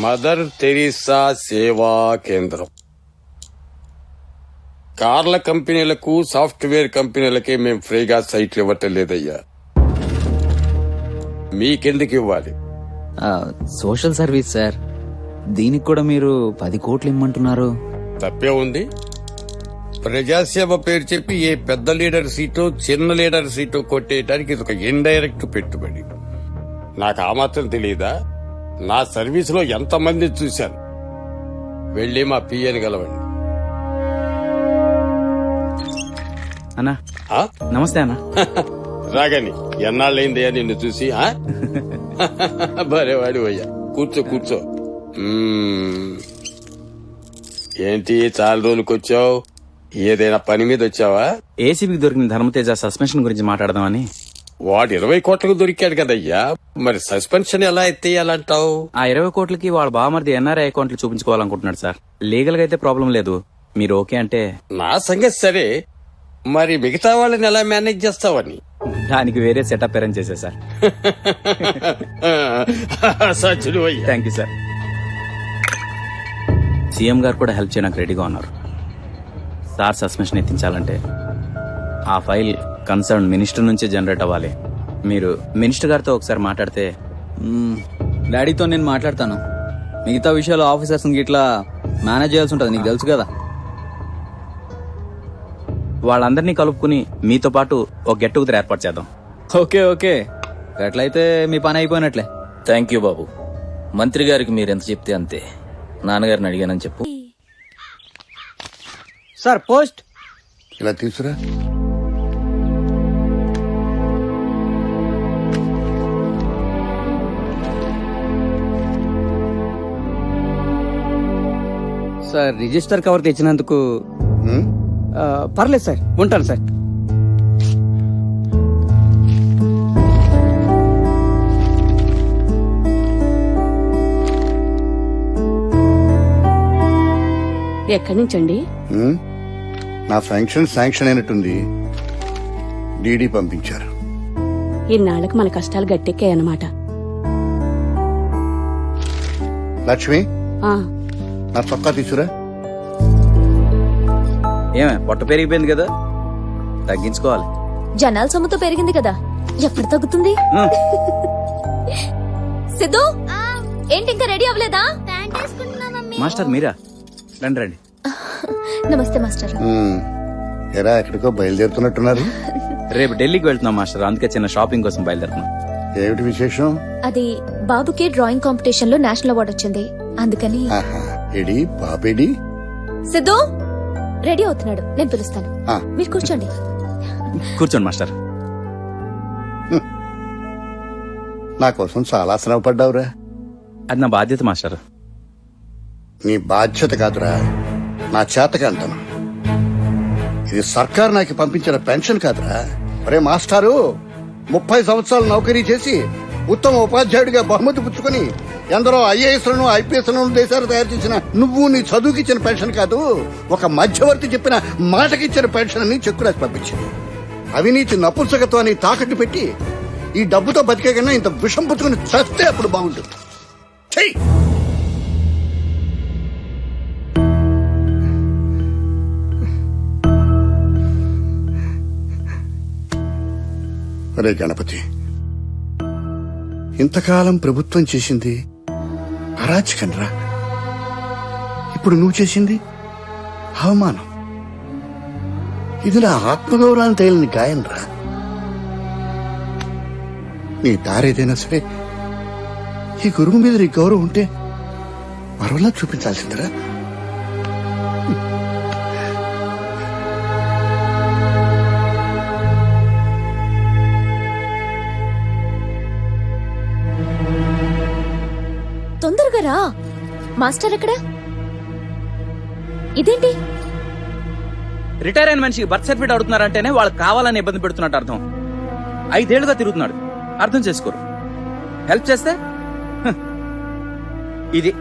Mother Teresa సేవా కేంద్రం. కార్ల కంపెనీలకు సాఫ్ట్వేర్ కంపెనీలకే మేము ఫ్రీగా సైట్లు ఇవ్వటం లేదయ్యా. మీకెందుకు ఇవ్వాలి? Social service sir. దీనికి కూడా మీరు 10 కోట్లు ఇమ్మంటున్నారు. తప్పే ఉంది. ప్రజాసేవ పేరు చెప్పి ఏ పెద్ద లీడర్ సీటు చిన్న లీడర్ సీటు కొట్టేయడానికి ఇది ఒక ఇండైరెక్ట్ పెట్టుబడి. నాకు ఆ మాత్రం తెలియదా? నా సర్వీసులో ఎంతమంది చూశాను. వెళ్ళి మా పియ్యని గలవండి. అన్నా నమస్తే అన్న. రాగని ఎన్నాళ్ళైందయ్యా నిన్ను చూసి. బరేవాడి అయ్యా, కూర్చో కూర్చో. ఏంటి చాలా రోజులకు వచ్చావు? ఏదైనా పని మీద వచ్చావా? ఏసీబీకి దొరికిన ధర్మతేజ సస్పెన్షన్ గురించి మాట్లాడదామని. వాడు 20 కోట్లకు దొరికాడు కదయ్యా, మరి సస్పెన్షన్ ఎలా ఎత్తేయాలంటావు? ఆ 20 కోట్లకి వాళ్ళ బామర్ది ఎన్ఆర్ఐ అకౌంట్లు చూపించుకోవాలనుకుంటున్నాడు సార్. లీగల్ గా అయితే ప్రాబ్లం లేదు, మీరు ఓకే అంటే. నా సంగతి సరే, మరి మిగతా వాళ్ళని ఎలా మేనేజ్ చేస్తావని? దానికి వేరే సెటప్ అరేంజ్ చేసే సార్. సచ్చుడు అయ్యా. Thank you sir. సీఎం గారు కూడా హెల్ప్ చేయడానికి రెడీగా ఉన్నారు. సార్ సస్పెన్షన్ ఎత్తించాలంటే ఆ ఫైల్ కన్సర్న్ మినిస్టర్ నుంచే జనరేట్ అవ్వాలి. మీరు మినిస్టర్ గారితో ఒకసారి మాట్లాడితే. డాడీతో నేను మాట్లాడతాను. మిగతా విషయాలు ఆఫీసర్స్ ఇట్లా మేనేజ్ చేయాల్సి ఉంటుంది, నీకు తెలుసు కదా. వాళ్ళందరినీ కలుపుకుని మీతో పాటు ఒక గెట్ టుగెదర్ ఏర్పాటు చేద్దాం. ఓకే ఓకే, ఎట్లయితే మీ పని అయిపోయినట్లే. థ్యాంక్ యూ బాబు. మంత్రి గారికి మీరెంత చెప్తే అంతే. నాన్నగారిని అడిగానని చెప్పు. సార్ పోస్ట్ ఇలా తీసురా. సార్ రిజిస్టర్ కవర్ తెచ్చినందుకు పర్లేదు సార్, ఉంటాను సార్. ఎక్కడి నుంచండి? నా శాంక్షన్ అయినట్టుంది. డీడీ పంపించారు. ఇన్నాళ్లకు మన కష్టాలు గట్టెక్కాయన్నమాట. లక్ష్మి, ఆ, నా చొక్కా తీసురా. ఏమే పొట్ట పెరిగిపోయింది కదా, తగ్గించుకోవాలి. జనాల సొమ్ముతో పెరిగింది కదా, ఎప్పుడు తగ్గుతుంది? సిద్ధు, ఏంటి ఇంకా రెడీ అవ్వలేదా? మాస్టర్ మీరా? రండి రండి. నమస్తే మాస్టర్. ఎరా ఎక్కడికో బయలుదేరుతున్నట్టున్నారు? రేపు ఢిల్లీకి వెళ్తున్నాం మాస్టర్, అందుకే చిన్న షాపింగ్ కోసం బయలుదేరుతున్నాం. ఏమిటి విశేషం? అది బాబుకి డ్రాయింగ్ కాంపిటీషన్ లో నేషనల్ అవార్డు వచ్చింది, అందుకని. ఎడి బాబేడి? సిద్ధు రెడీ అవుతున్నాడు, నేను పిలుస్తాను. మీరు కూర్చోండి. కూర్చోండి మాస్టర్. నా కోసం చాలా శ్రమ పడ్డావురా. అది నా బాధ్యత మాస్టర్. నీ బాధ్యత కాదురా, నా చేతకి అంటాను. ఇది సర్కార్ నాకు పంపించిన పెన్షన్ కాదురా. అరే మాస్టారు, 30 సంవత్సరాలు నౌకరీ చేసి ఉత్తమ ఉపాధ్యాయుడిగా బహుమతి పుచ్చుకొని ఎందరో ఐఏఎస్లను ఐపీఎస్లను దేశాలు తయారు చేసిన నువ్వు నీ చదువుకిచ్చిన పెన్షన్ కాదు, ఒక మధ్యవర్తి చెప్పిన మాటకిచ్చిన పెన్షన్ అని చెక్కు రాసి పంపించింది. అవినీతి నపుంసకత్వాన్ని తాకట్టు పెట్టి ఈ డబ్బుతో బతికే కన్నా ఇంత విషం పుచ్చుకుని చస్తే అప్పుడు బాగుంటుంది. చెయ్యి. అరే గణపతి, ఇంతకాలం ప్రభుత్వం చేసింది అరాచకంరా. ఇప్పుడు నువ్వు చేసింది అవమానం. ఇది నా ఆత్మగౌరవాన్ని తేలిన గాయం రా. నీ దారేదైనా సరే ఈ గురువు మీద నీ గౌరవం ఉంటే మరోలా చూపించాల్సిందిరా. తొందరగా రా. మాస్టర్ ఎక్కడ? ఇదేంటి? రిటైర్ అయిన మనిషికి బర్త్ సర్టిఫికేట్ అడుగుతున్నారంటేనే వాళ్ళకి కావాలని ఇబ్బంది పెడుతున్నట్టు అర్థం. 5 ఏళ్లుగా తిరుగుతున్నాడు, అర్థం చేసుకోరు. హెల్ప్ చేస్తే ఇది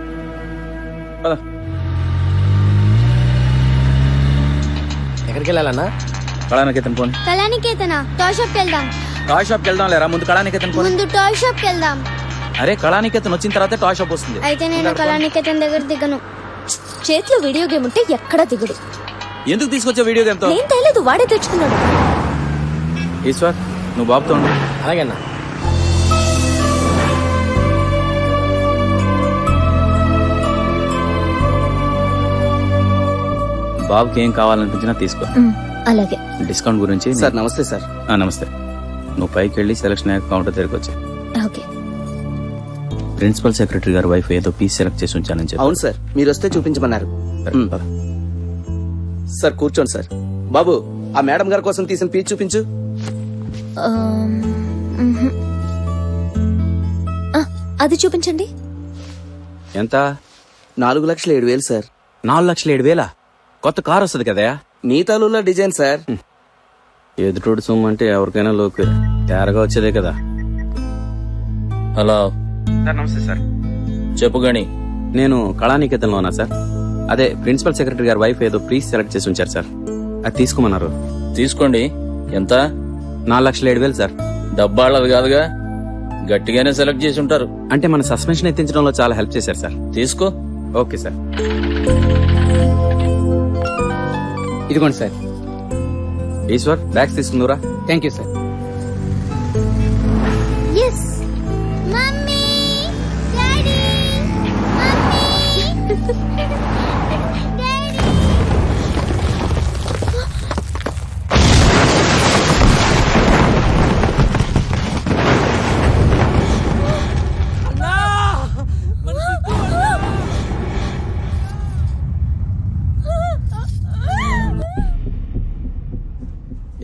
ఎక్కడికి వెళ్ళాలన్నా? కళానికేతన్ పోనీ. కళానికేతనా? టాయ్ షాప్ వెళ్దాం. టాయ్ షాప్కి వెళ్దాం లేరా, ముందు కళానికేతన్ పోనీ. ముందు టాయ్ షాప్ వెళ్దాం. అరే కళానికేతన్ వచ్చిన తర్వాత టాయ్ షాప్ వస్తుంది. అయితే నేను కళానికేతన్ దగ్గర దిగను. చేతిలో వీడియో గేమ్ ఉంటే ఎక్కడా దిగుడు. ఎందుకు తీసుకొచ్చా వీడియో గేమ్ తో? నేను తెలియదు, వాడే తెచ్చుకున్నాడు. ఈశ్వర్ నువ్వు బాబుతో ఉండు. అలాగే అన్న. బాబుకి ఏం కావాలనిపించినా తీసుకో. అలాగే. డిస్కౌంట్ గురించి సార్ నమస్తే సార్. నమస్తే. నువ్వు పైకి వెళ్ళి సెలక్షన్ అయ్యాక కౌంటర్ దగ్గరికి వచ్చా. ఓకే. ప్రిన్సిపల్ సెక్రటరీ గారి వైఫ్ ఏదో పీస్ సెలెక్ట్ చేసి ఉంచానని చెప్పి. అవును సార్, మీరు వస్తే చూపించమన్నారు. సరే, పద. సార్ కూర్చోండి సార్. బాబు ఆ మేడం గారి కోసం తీసిన పీస్ చూపించు. అది చూపించండి. ఎంత? 4,07,000 సార్. 4,07,000 కొత్త కార్ వస్తుంది కదా. మీ తాలూలా డిజైన్ సార్. ఎదుటోడు సొమ్ము అంటే ఎవరికైనా లోకు తేరగా వచ్చేదే కదా. హలో, సార్ నమస్తే సార్. చెప్పు గణి. నేను కళానికేతన్లో ఉన్నా సార్. అదే ప్రిన్సిపల్ సెక్రటరీ గారి వైఫ్ ఏదో ప్లీజ్ సెలెక్ట్ చేసి ఉంచారు సార్. అది తీసుకోమన్నారు. తీసుకోండి. ఎంత? 4,07,000 సార్. డబ్బాళ్ళది కాదుగా, గట్టిగానే సెలెక్ట్ చేసి ఉంటారు. అంటే మన సస్పెన్షన్ ఎత్తించడంలో చాలా హెల్ప్ చేశారు సార్. తీసుకో. Okay sir. ఇదిగోండి సార్. ఈశ్వర్ బ్యాగ్స్ తీసుకుందురా. Thank you sir. Yes mummy, daddy, mummy.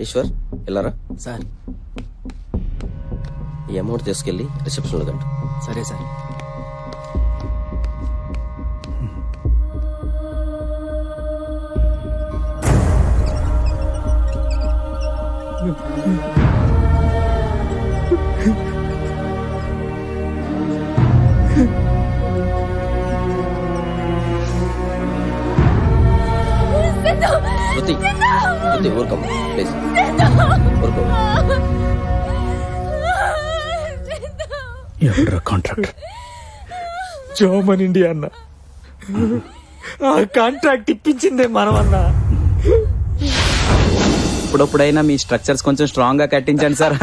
Eshwar వెళ్ళారా సార్. ఈ అమౌంట్ తీసుకెళ్ళి రిసెప్షన్లో కంటు. సరే సార్. వృత్తి ఊరుకోమ్మా ప్లీజ్ ఊరుకో. ఎవడ్రా కాంట్రాక్ట్? జోమన్ ఇండియా అన్న. ఆ కాంట్రాక్ట్ ఇప్పించిందే మనం అన్న. ఇప్పుడప్పుడైనా మీ స్ట్రక్చర్స్ కొంచెం స్ట్రాంగ్ గా కట్టించండి సార్.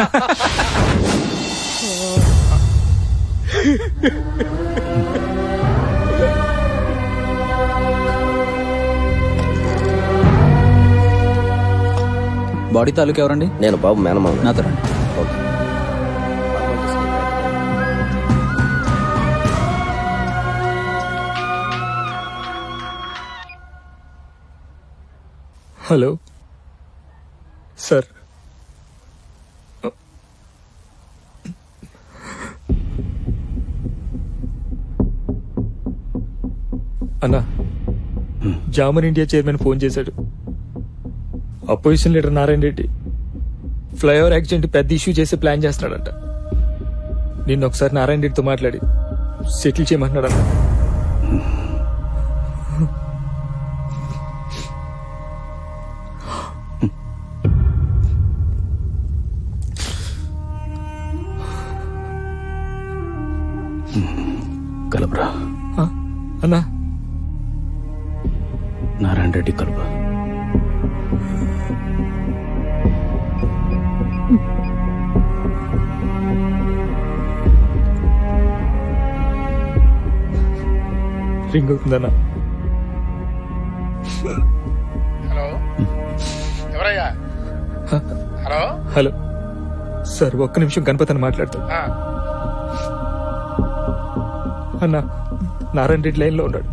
బాడీ తాలూకు ఎవరండి? నేను బాబు మేనమామ. నాతో రండి. ఓకే. Hello sir. అన్నా, జామన్ ఇండియా చైర్మన్ ఫోన్ చేశాడు. Opposition leader Narayana Reddy flyover accident పెద్ద ఇష్యూ చేసే ప్లాన్ చేస్తున్నాడంట. నిన్న ఒకసారి నారాయణ రెడ్డితో మాట్లాడి సెటిల్ చేయమంటున్నాడన్న. కలపరా అన్నా. నారాయణ రెడ్డి కలుపు. రింగ్ అవుతుందన్నా. హలో ఎవరయ్యా? హలో హలో సార్, ఒక్క నిమిషం గణపతిని మాట్లాడతాడు. అన్నా, నారాయణ రెడ్డి లైన్లో ఉన్నాడు.